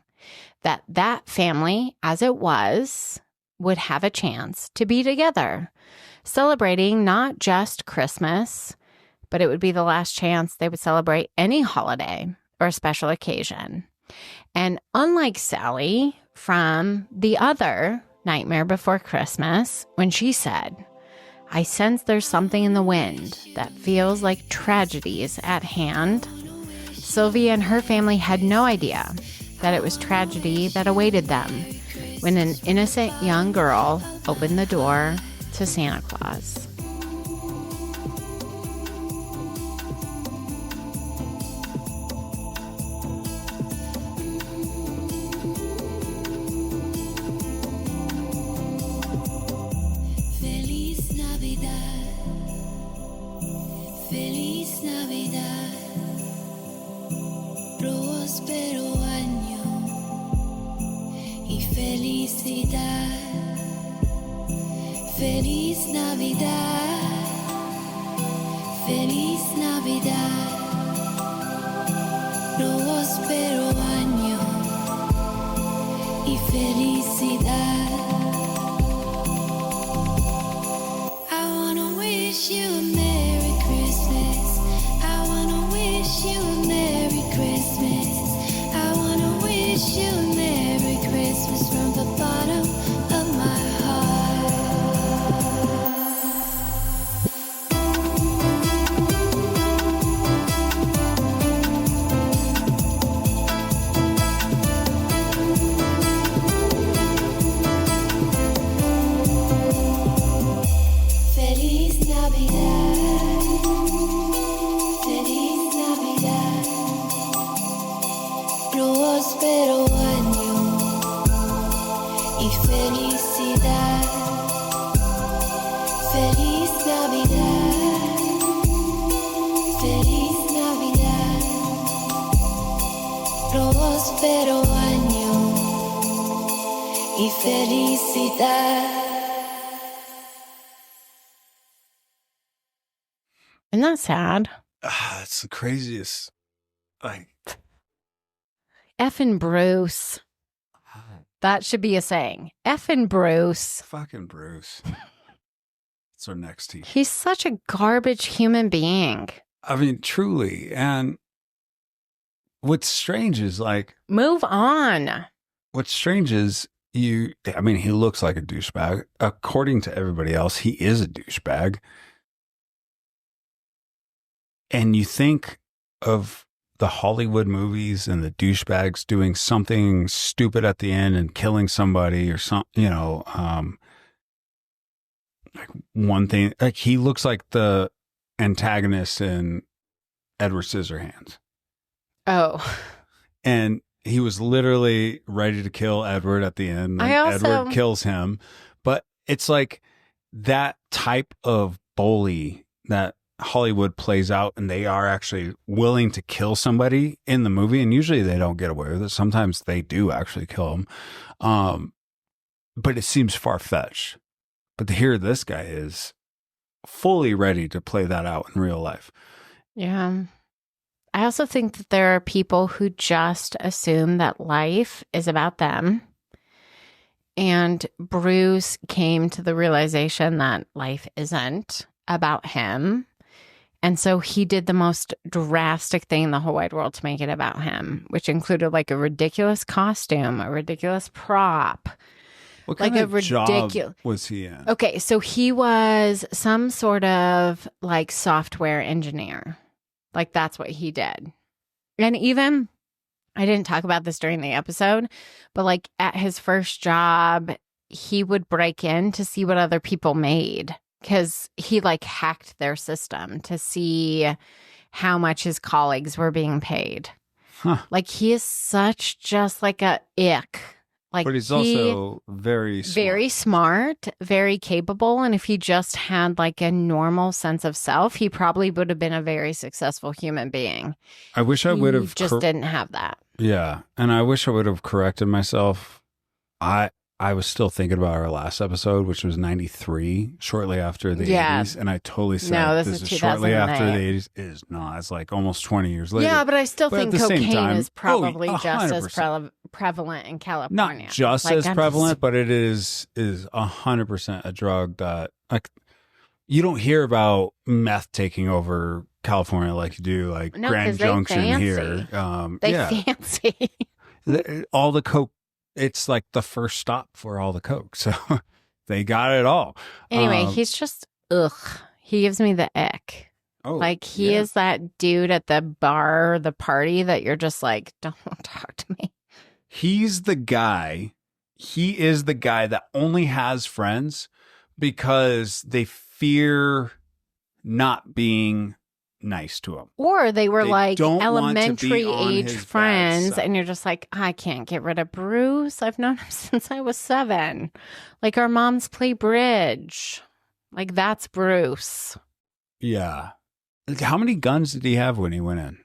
that that family, as it was, would have a chance to be together, celebrating not just Christmas, but it would be the last chance they would celebrate any holiday or a special occasion. And unlike Sally from the other Nightmare Before Christmas, when she said, "I sense there's something in the wind that feels like tragedy is at hand," Sylvia and her family had no idea that it was tragedy that awaited them when an innocent young girl opened the door to Santa Claus. Feliz Navidad, Feliz Navidad, próspero año y felicidad. Feliz Navidad, Feliz Navidad, próspero año y felicidad. I wanna wish you a Merry Christmas. I wanna wish you a Merry Christmas. I wanna wish you a Merry Christmas from the bottom of my heart. Feliz Navidad, Feliz Navidad, próspero año y felicidad. Feliz Navidad, Feliz Navidad, próspero año y felicidad. Isn't that sad? It's the craziest. Like, Effing Bruce. That should be a saying. Effing Bruce. fucking Bruce. It's our next team. He's such a garbage human being. I mean, truly. And what's strange is like, Move on. what's strange is he looks like a douchebag. According to everybody else, he is a douchebag. And you think of the Hollywood movies and the douchebags doing something stupid at the end and killing somebody or something, like one thing, like he looks like the antagonist in Edward Scissorhands. Oh. And he was literally ready to kill Edward at the end. And Edward kills him. But it's like that type of bully that Hollywood plays out, and they are actually willing to kill somebody in the movie. And usually they don't get away with it. Sometimes they do actually kill them. But it seems far-fetched. But to hear this guy is fully ready to play that out in real life. Yeah. I also think that there are people who just assume that life is about them. And Bruce came to the realization that life isn't about him. And so he did the most drastic thing in the whole wide world to make it about him, which included like a ridiculous costume, a ridiculous prop. What kind of job was he in? Okay, so he was some sort of like software engineer. Like that's what he did. And even, I didn't talk about this during the episode, but like at his first job, he would break in to see what other people made. Because he like hacked their system to see how much his colleagues were being paid. Huh. Like he is such just like a ick Like, But he's also very smart. very smart, very capable. And if he just had like a normal sense of self, he probably would have been a very successful human being. I wish I would have just didn't have that. Yeah. And I wish I would have corrected myself. I was still thinking about our last episode, which was 93, shortly after the 80s. And I totally said, no, this is shortly after the 80s. It is not. It's like almost 20 years later. Yeah, but I still think cocaine is probably just 100%. as prevalent in California. Not just as prevalent, but it is 100% a drug that, like, you don't hear about meth taking over California like you do, like Grand Junction here. Fancy. All the coke. It's like the first stop for all the coke. So they got it all. Anyway, he's just, he gives me the ick. Oh, like, he is that dude at the bar, the party that you're just like, don't talk to me. He's the guy. He is the guy that only has friends because they fear not being nice to him. Or they were like elementary age friends, and you're just like, I can't get rid of Bruce. I've known him since I was 7. Like, our moms play bridge. Like, that's Bruce. Yeah. How many guns did he have when he went in?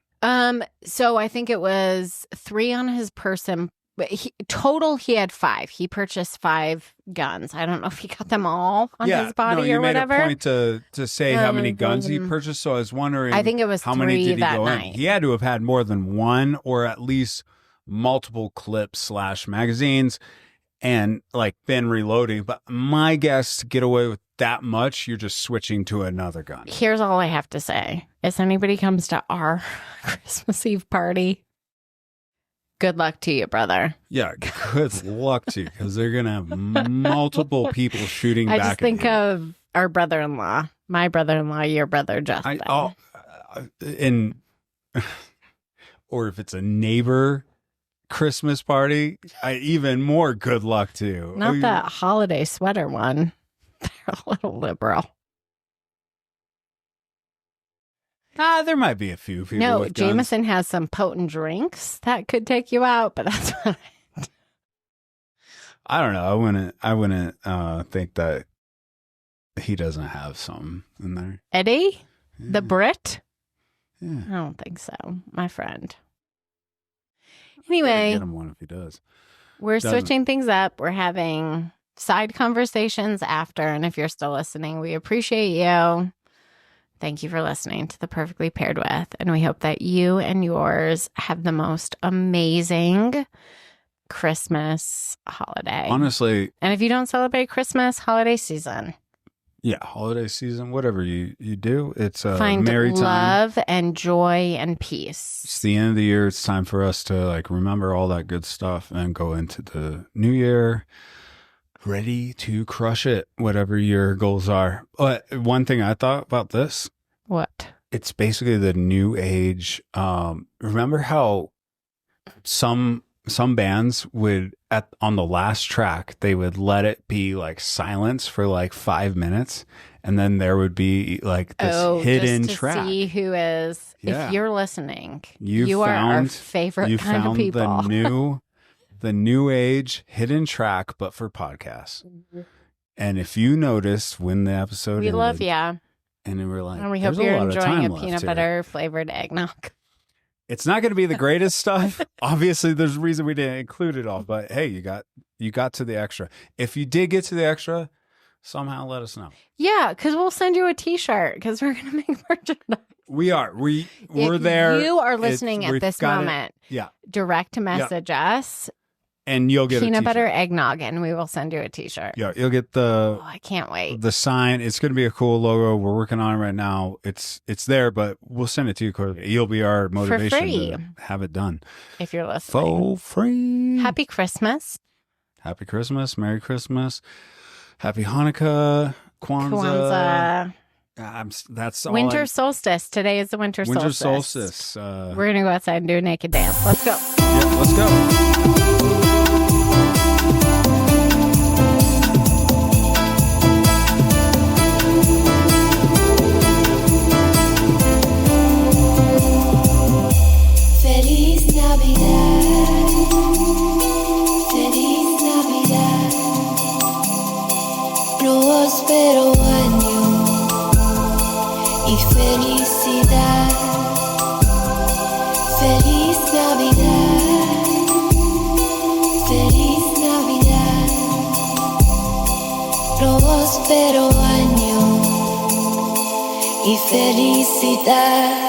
So I think it was 3 on his person. But total, he had 5. He purchased 5 guns. I don't know if he got them all on his body or whatever. You made a point to say how many guns he purchased. So I was wondering, I think it was how 3 many did he that go night. in? He had to have had more than one, or at least multiple clips / magazines, and like been reloading. But my guess, to get away with that much, you're just switching to another gun. Here's all I have to say: if anybody comes to our Christmas Eve party, good luck to you, brother. Yeah, good luck to you, because they're going to have multiple people shooting back at you. I just think of our brother-in-law, my brother-in-law, your brother, Justin. Or if it's a neighbor Christmas party, even more good luck to you. Not that holiday sweater one. They're a little liberal. There might be a few people. No, with guns. Jameson has some potent drinks that could take you out, but that's what I don't know. I wouldn't think that he doesn't have some in there. Eddie, the Brit. Yeah, I don't think so, my friend. Anyway, get him one if he does. We're switching things up. We're having side conversations after, and if you're still listening, we appreciate you. Thank you for listening to The Perfectly Paired With, and we hope that you and yours have the most amazing Christmas holiday. Honestly. And if you don't celebrate Christmas, holiday season. Yeah, holiday season, whatever you do, it's a Find merry time. Love and joy and peace. It's the end of the year. It's time for us to like remember all that good stuff and go into the new year ready to crush it, whatever your goals are. But one thing I thought about this. What? It's basically the new age. Remember how some bands would on the last track, they would let it be like silence for like 5 minutes, and then there would be like this hidden just to track. See who is. Yeah. If you're listening, you are our favorite kind of people. The new age hidden track, but for podcasts. And if you noticed when the episode we ended, love you. And then we're like, and we hope you're enjoying a peanut butter flavored eggnog. It's not going to be the greatest stuff. Obviously, there's a reason we didn't include it all. But hey, you got to the extra. If you did get to the extra, somehow let us know. Yeah, because we'll send you a T-shirt because we're going to make merchandise. We are. We're there. You are listening at this moment. Yeah. Direct message us. And you'll get peanut butter eggnog, and we will send you a T-shirt. Yeah, you'll get the. Oh, I can't wait. The sign. It's going to be a cool logo. We're working on it right now. It's there, but we'll send it to you. You'll be our motivation for free to have it done. If you're listening, for free. Happy Christmas. Happy Christmas. Merry Christmas. Happy Hanukkah. Kwanzaa. That's all. Winter solstice. Today is the winter solstice. We're gonna go outside and do a naked dance. Let's go. Yeah, let's go. Feliz Navidad. Feliz próspero año y felicidad. Feliz Navidad, feliz Navidad. Próspero año y felicidad.